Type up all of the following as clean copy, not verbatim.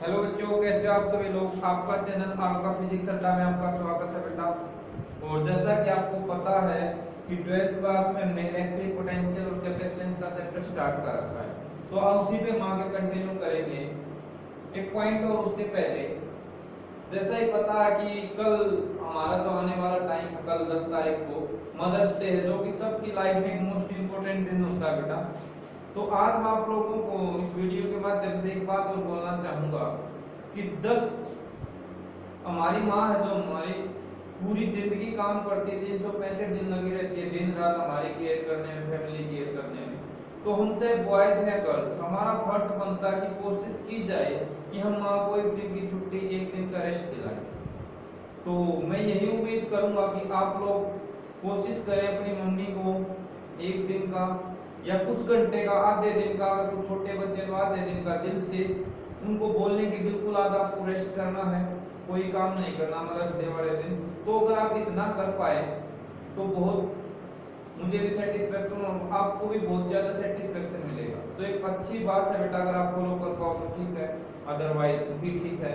Hello बच्चों, कैसे हो आप सभी लोग। आपका चैनल आपका फिजिक्स अड्डा में आपका स्वागत है बेटा। और जैसा कि आपको पता है कि 12th क्लास में हमने इलेक्ट्रिक पोटेंशियल और कैपेसिटेंस का चैप्टर स्टार्ट कर रखा है, तो अब उसी पे हम आगे कंटिन्यू करेंगे। एक पॉइंट और उससे पहले, जैसा ही पता है कि कल हमारा जो आने वाला टाइम है, कल 10 तारीख को मदर्स डे है, जो कि सबकी लाइफ में एक मोस्ट इंपोर्टेंट दिन होता है बेटा। तो आज मैं आप लोगों को इस वीडियो के माध्यम से एक बात और बोलना चाहूंगा कि जस्ट हमारी माँ है, जो हमारी पूरी जिंदगी काम करती है, 365 दिन लगी रहती है दिन रात हमारी केयर करने में, फैमिली केयर करने में। तो हम चाहे बॉयज हैं गर्ल्स, हमारा फर्ज बनता है कि कोशिश की जाए कि हम माँ को एक दिन की छुट्टी, एक दिन का रेस्ट दिलाएं। तो मैं यही उम्मीद करूंगा कि आप लोग कोशिश करें अपनी मम्मी को एक दिन का या कुछ घंटे का, आधे दिन का, अगर कुछ छोटे बच्चे तो आधे दिन का, दिल से उनको बोलने की बिल्कुल आज आपको रेस्ट करना है, कोई काम नहीं करना मदर्स डे वाले दिन। तो अगर आप इतना कर पाए तो बहुत मुझे भी सेटिस्फेक्शन और आपको भी बहुत ज्यादा सेटिस्फेक्शन मिलेगा। तो एक अच्छी बात है बेटा, अगर आप फॉलो कर पाओ तो ठीक है, अदरवाइज भी ठीक है,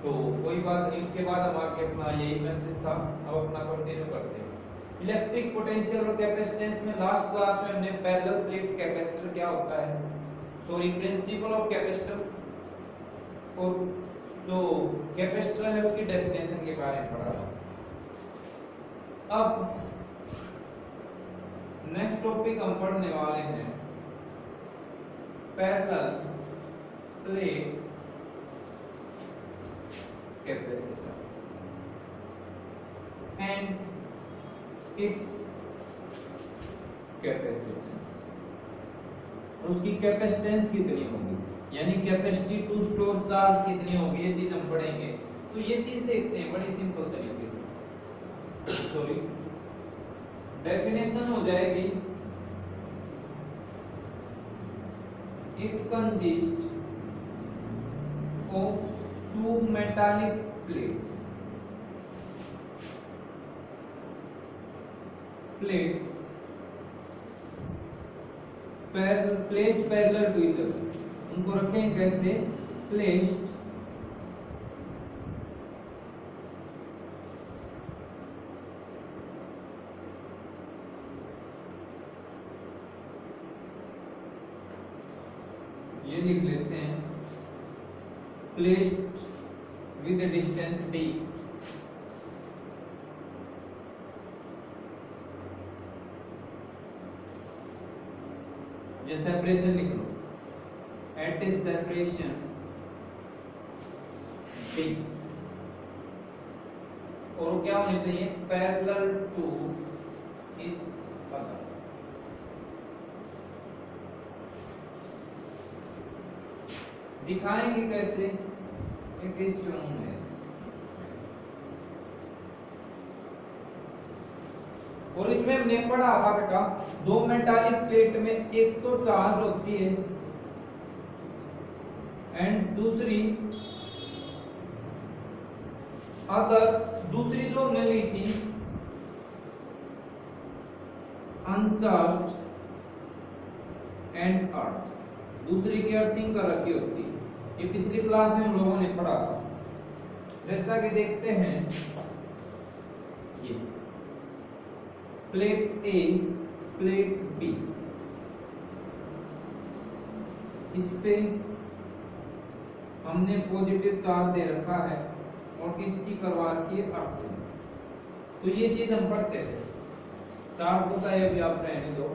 तो कोई बात नहीं। उसके बाद हम आगे अपना यही मैसेज था, अब अपना कंटिन्यू करते हैं। इलेक्ट्रिक पोटेंशियल और कैपेसिटेंस में लास्ट क्लास में हमने पैरेलल प्लेट कैपेसिटर क्या होता है, सॉरी प्रिंसिपल ऑफ कैपेसिटर और जो कैपेसिटर है उसकी डेफिनेशन के बारे में पढ़ा। अब नेक्स्ट टॉपिक हम पढ़ने वाले हैं parallel plate capacitor and it's capacitance. उसकी कैपेसिटेंस कितनी होगी, यानी कैपेसिटी टू स्टोर चार्ज कितनी होगी, ये चीज हम पढ़ेंगे। तो ये चीज देखते हैं बड़ी सिंपल तरीके से। सॉरी, डेफिनेशन हो जाएगी, it consist of two metallic plates placed parallel to each other। उनको रखें कैसे, placed ये लिख लेते हैं, placed with a distance d। ये सेपरेशन लिख लो, एट ए सेपरेशन d, और क्या होने चाहिए, पैरेलल टू ईच अदर। दिखाएंगे कैसे, इट इज शोन एज, और इसमें हमने पढ़ा था बेटा, दो मेटालिक प्लेट में एक तो चार्ज होती है एंड दूसरी अदर, दूसरी जो हमने ली थी अनचार्ज एंड अर्थ, दूसरी की अर्थिंग कर रखी होती है। ये पिछली क्लास में हम लोगों ने पढ़ा था। जैसा कि देखते हैं, ये प्लेट ए, प्लेट बी, इस पे हमने पॉजिटिव चार्ज दे रखा है और इसकी करवा रखी है अर्थिंग। तो ये चीज हम पढ़ते थे, चार्ज होता है, अभी आप रहने दो।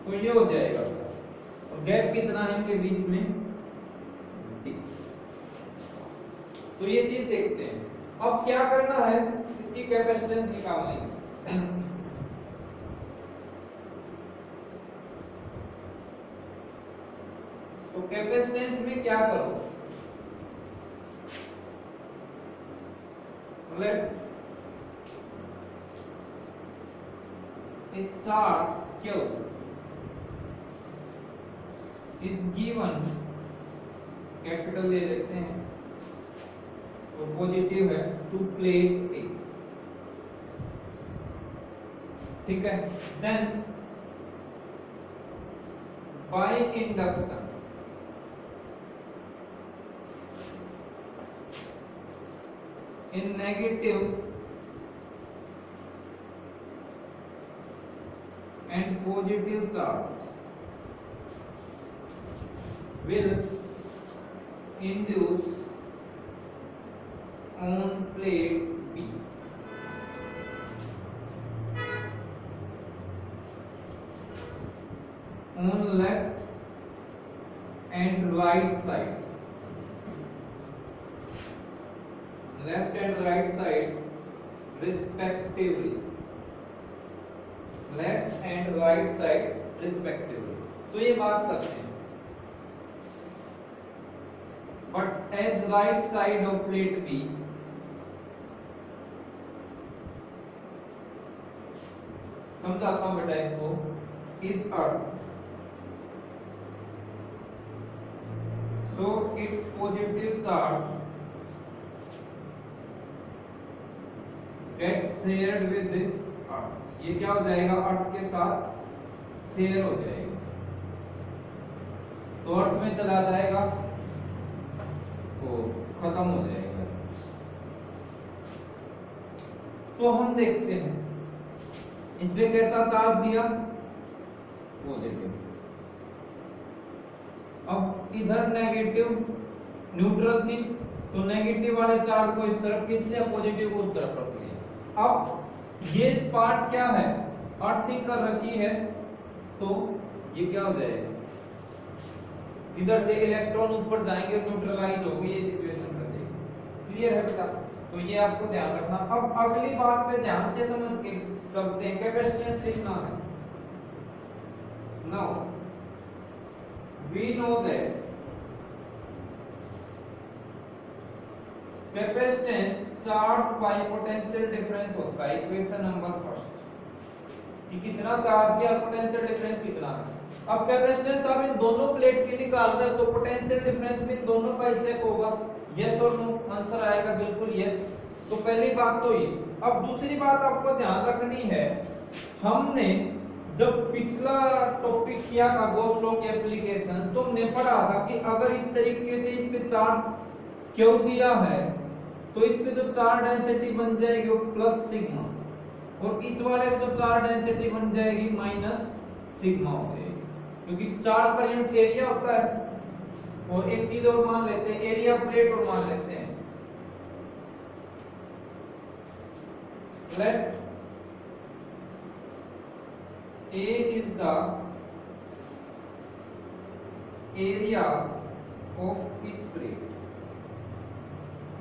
तो ये हो जाएगा, और गैप कितना है इनके बीच में, d। तो ये चीज देखते हैं। अब क्या करना है, इसकी कैपेसिटेंस निकालनी है। तो कैपेसिटेंस में क्या करो, let a charge Q is given, capital ले लेते हैं, और पॉजिटिव है टू प्लेट ए, ठीक है। Then by induction in negative and positive charge will induce on plate B on left and right side, left and right side respectively, left and right side respectively. तो ये बात करते हैं, but as right side of plate B समझाता हूं बेटा इसको, is earth, so its positive charge gets shared with earth. ये क्या हो जाएगा, अर्थ के साथ शेयर हो जाएगा, तो अर्थ में चला जाएगा तो खत्म हो जाएगा। तो हम देखते हैं इस पे कैसा चार्ज दिया, वो देखें। अब इधर नेगेटिव न्यूट्रल थी, तो नेगेटिव वाले चार्ज को इस तरफ खींच लिया, पॉजिटिव को उस तरफ रख लिया। अब ये पार्ट क्या है, अर्थिंग कर रखी है, तो ये क्या हो जाएगा, इधर से इलेक्ट्रॉन ऊपर जाएंगे और न्यूट्रलाइज होगी, ये सिचुएशन बचेगी। क्लियर है बेटा, तो ये आपको ध्यान रखना। अब अगली बात पे ध्यान से समझ के चलते हैं, कैपेसिटेंस लिखना है। Now we know that capacitance charge by potential difference होता है, इक्वेशन नंबर फर्स्ट, कि कितना चार्ज है और पोटेंशियल डिफरेंस कितना है। अब कैपेसिटेंस आप इन दोनों प्लेट की निकाल रहे हो, तो पोटेंशियल डिफरेंस भी इन दोनों का ही चेक होगा, यस और नो, आंसर आएगा बिल्कुल यस। तो पहली बात तो ये। अब दूसरी बात आपको ध्यान रखनी है, हमने जब पिछला टॉपिक किया था गॉस लॉ की एप्लीकेशन, तो हमने पढ़ा था कि अगर इस तरीके से इस पे चार्ज क्यों दिया है, तो इस पे जो चार्ज डेंसिटी बन जाएगी वो प्लस सिग्मा, और इस वाले पे जो चार्ज डेंसिटी बन जाएगी माइनस सिग्मा हो जाएगी, क्योंकि चार्ज पर यूनिट एरिया होता है। और एक चीज और मान लेते हैं, एरिया प्लेट और मान लेते हैं, late A is the area of each plate,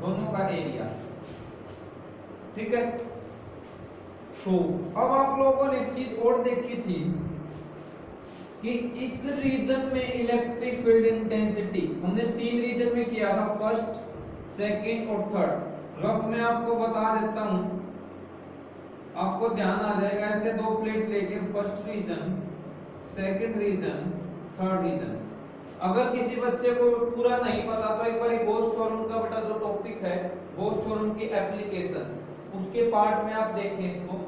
दोनों का एरिया, ठीक है। तो अब आप लोगों ने एक चीज और देखी थी कि इस रीजन में इलेक्ट्रिक फील्ड इंटेंसिटी हमने 3 रीजन में किया था, फर्स्ट, सेकंड और थर्ड। रफ मैं आपको बता देता हूं, आपको ध्यान आ जाएगा। ऐसे 2 प्लेट लेके first region, second region, third region. अगर किसी बच्चे को पूरा नहीं पता तो एक बार गॉस थ्योरम का बेटा जो टॉपिक है, गॉस थ्योरम की एप्लीकेशंस, उसके पार्ट में आप देखें इसको,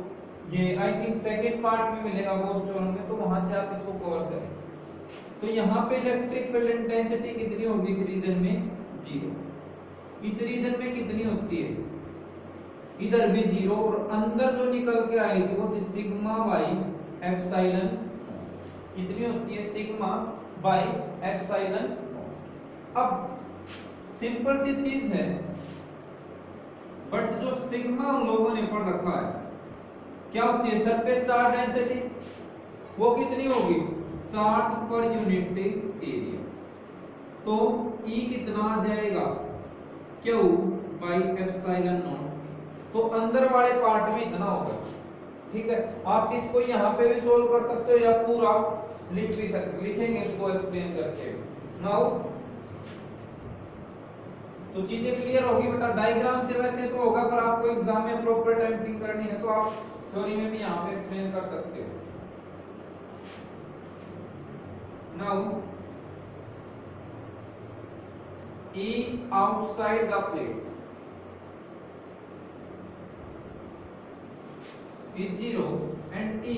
ये आई थिंक सेकंड पार्ट में मिलेगा गॉस थ्योरम में, तो वहां से आप इसको कवर करें। तो यहाँ पे इलेक्ट्रिक फील्ड इंटेंसिटी कितनी होगी इस रीजन में, 0। इस रीजन में कितनी होती है, इधर भी 0, और अंदर जो निकल के आई थी वो थी सिग्मा बाई एप्सिलॉन, कितनी होती है, सिग्मा बाई एप्सिलॉन। अब सिंपल सी चीज है, बट जो सिग्मा हम लोगों ने पढ़ रखा है क्या होती है, सरफेस चार्ज डेंसिटी, वो कितनी होगी, चार्ज पर यूनिट एरिया। तो E कितना आ जाएगा, Q बाई एप्सिलॉन नॉट। तो अंदर वाले पार्ट में इतना होगा, ठीक है। आप इसको यहाँ पे भी सोल्व कर सकते हो या पूरा लिख भी सकते, लिखेंगे इसको एक्सप्लेन करके। नाउ तो चीजें क्लियर होगी बेटा। डायग्राम से वैसे तो होगा, पर आपको एग्जाम में प्रॉपर टाइपिंग करनी है तो आप थ्योरी में भी यहाँ पे एक्सप्लेन कर सकते हो। Now E outside the plate is 0 and E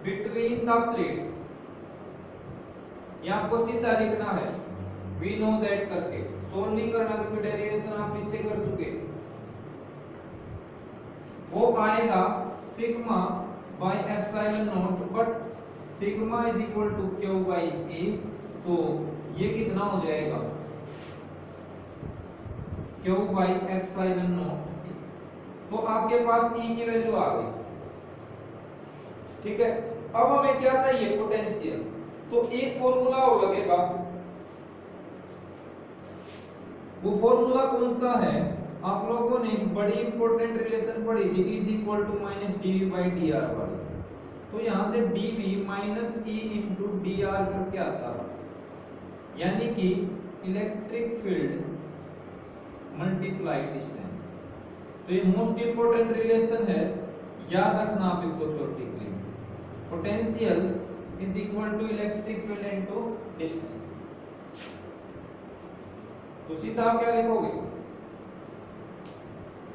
between the plates, ये आपको सीधा लिखना है, we know that करके, सोल्व नहीं करना क्योंकि डेरिवेशन आप पीछे कर चुके। वो आएगा sigma by epsilon naught, but sigma is equal to Q by A, तो ये कितना हो जाएगा क्यू बाई एप्सिलॉन नॉट। तो आपके पास ई की वैल्यू आ गई, ठीक है। अब हमें क्या चाहिए, पोटेंशियल। तो एक फॉर्मूला और लगेगा, वो फॉर्मूला कौन सा है, आप लोगों ने बड़ी इंपॉर्टेंट रिलेशन पढ़ी थी, is equal to minus DV by D R वाली। तो यहां से dv minus E into D R करके आता है, यानी कि इलेक्ट्रिक फील्ड मल्टीप्लाई डिस्टेंस। तो ये मोस्ट इंपोर्टेंट रिलेशन है, याद रखना आप इसको theoretically. Potential is equal to electric field into distance. तो सीधा आप क्या लिखोगे,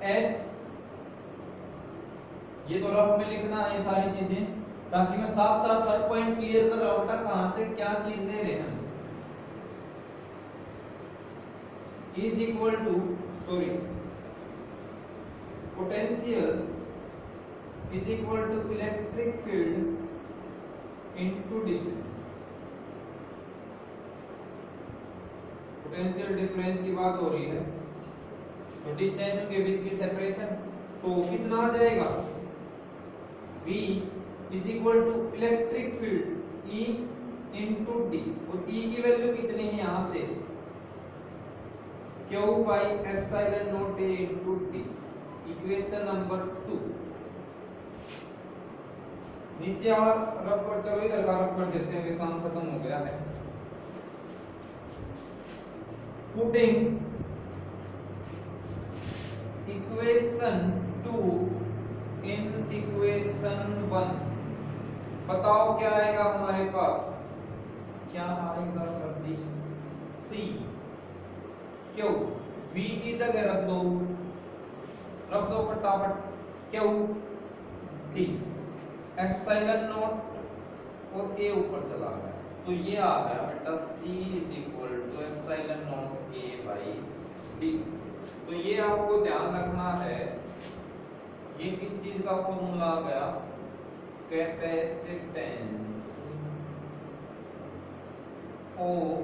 h, ये तो रफ में लिखना है ये सारी चीजें, ताकि मैं साथ साथ हर पॉइंट क्लियर कर रहा हूं कहां से क्या चीज ले रहे हैं। Is equal to potential is equal to electric field into distance. Potential difference की बात हो रही है, तो डिस्टेंस के बीच की सेपरेशन, तो कितना आ जाएगा, V is equal to electric field E into D, और E की वैल्यू कितनी है यहां से, Q by epsilon naught A into D. Equation number 2। नीचे और रफ कर, चलो इधर का रफ कर देते हैं, काम खत्म हो गया है। पुटिंग इक्वेशन 2 इन इक्वेशन 1, बताओ क्या आएगा हमारे पास, क्या आएगा सर जी, C क्यू, V की जगह रख दो फटाफट, क्यू डी, एप्सिलॉन नॉट और A ऊपर चला गया, तो ये आ गया बेटा C is equal to epsilon naught A by D. तो ये आपको ध्यान रखना है, ये किस चीज का फॉर्मूला आ गया, capacitance of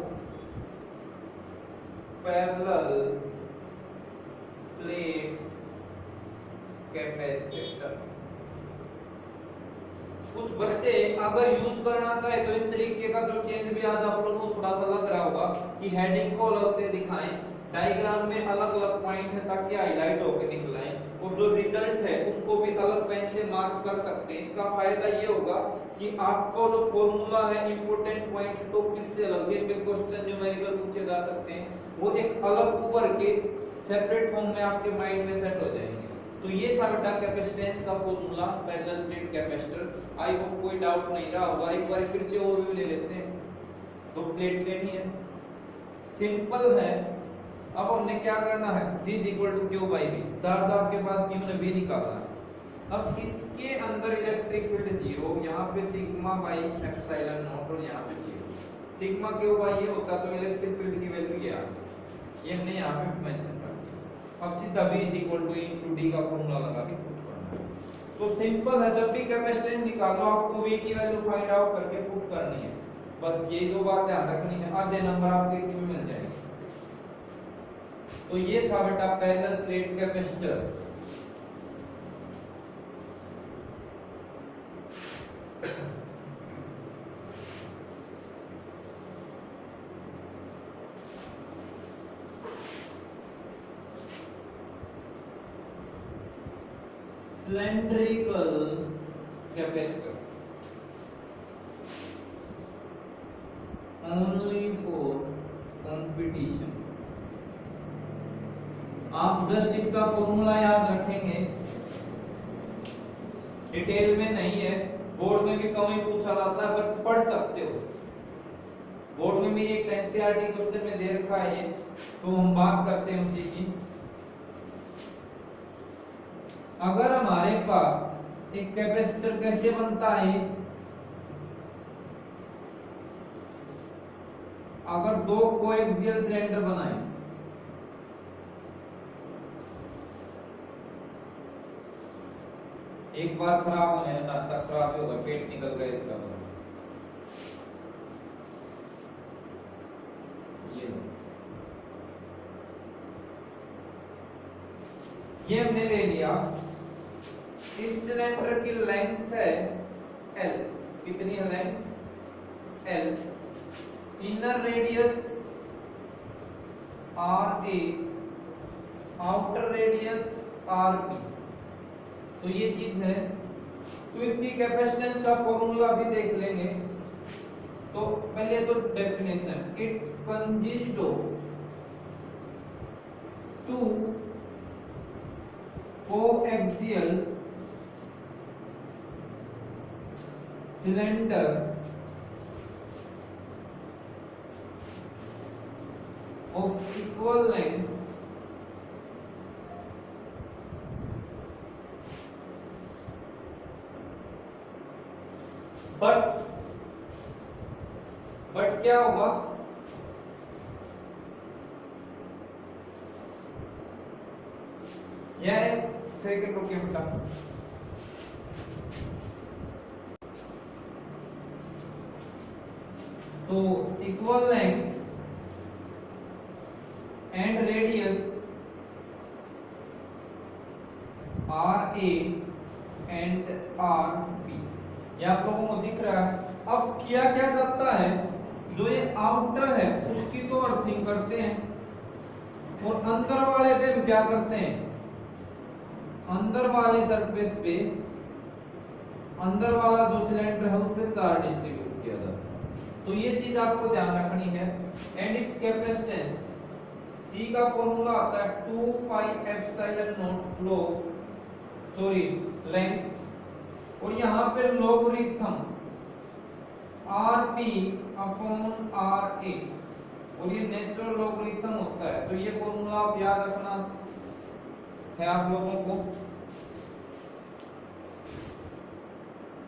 parallel plate capacitor. कुछ बच्चे अगर यूज करना चाहे तो इस तरीके का जो चेंज भी आज आप लोगों को थोड़ा सा लग रहा होगा कि हेडिंग को अलग से दिखाएं, डायग्राम में अलग अलग पॉइंट है ताकि हाईलाइट होकर निकल आए, और जो रिजल्ट है उसको भी अलग पेन से मार्क कर सकते हैं। इसका फायदा ये होगा कि आपको जो फॉर्मूला है इंपॉर्टेंट पॉइंट टॉपिक से अलग जिन पे क्वेश्चन न्यूमेरिकल पूछे जा सकते हैं, वो एक अलग उभर के सेपरेट फॉर्म में आपके माइंड में सेट हो जाएंगे। तो ये था बेटा कैपेसिटेंस का formula parallel plate capacitor. I hope कोई डाउट नहीं रहा होगा, एक बार फिर से ओवरव्यू ले लेते हैं। तो प्लेट लेनी है, सिंपल है। अब हमने क्या करना है, C = Q by V, charge आपके पास Q ने V निकालना है। अब इसके अंदर इलेक्ट्रिक फील्ड 0, यहाँ पे सिग्मा बाई एप्सिलॉन नॉट और यहाँ पे 0। सिग्मा Q बाई ये होता तो इलेक्ट्रिक फील्ड की वैल्यू ये आ गई, ये हमने यहाँ पे मेंशन कर दिया। अब सीधा V = D का फॉर्मूला लगा के पुट करना है। तो सिंपल है, जब भी कैपेसिटेंस निकालो आपको V की वैल्यू फाइंड आउट करके पुट करनी है, बस ये दो बात ध्यान रखनी है, आधे नंबर आपके इसी में मिल जाएंगे। तो ये था बेटा parallel plate capacitor. Cylindrical capacitor only for competition. आप जस्ट इसका फॉर्मूला याद रखेंगे, डिटेल में नहीं है, बोर्ड में भी कम ही पूछा जाता है, पर पढ़ सकते हो। बोर्ड में भी एक एनसीईआरटी क्वेश्चन में दे रखा है ये, तो हम बात करते हैं उसी की। अगर हमारे पास एक कैपेसिटर कैसे बनता है, अगर दो कोएक्सियल सिलेंडर बनाए, एक बार खराब होने ना अच्छा खराब ही होगा, पेट निकल गया इसका ये लो। ये हमने ले लिया। इस सिलेंडर की लेंथ है L, कितनी है length L, inner radius RA, outer radius RB, तो ये चीज है। तो इसकी कैपेसिटेंस का फॉर्मूला भी देख लेंगे। तो पहले तो definition, it consist of two coaxial cylinder of equal length but क्या होगा, यह सेकंड रुकिए बेटा। तो equal length and radius RA and RB, ये आप लोगों को दिख रहा है। अब किया क्या जाता है, जो ये आउटर है उसकी तो अर्थिंग करते हैं, और अंदर वाले पे हम क्या करते हैं, अंदर वाले सरफेस पे, अंदर वाला जो सिलेंडर है उस पे चार्ज डिस्ट्रीब्यूट किया जाता है। तो ये चीज आपको ध्यान रखनी है। एंड इट्स कैपेसिटेंस, C का फॉर्मूला आता है 2 pi epsilon not log, sorry length, और यहाँ पे लॉगरिथम RP अपॉन RA, और ये नेचुरल लॉगरिथम होता है। तो ये फॉर्मूला आप याद रखना है आप लोगों को।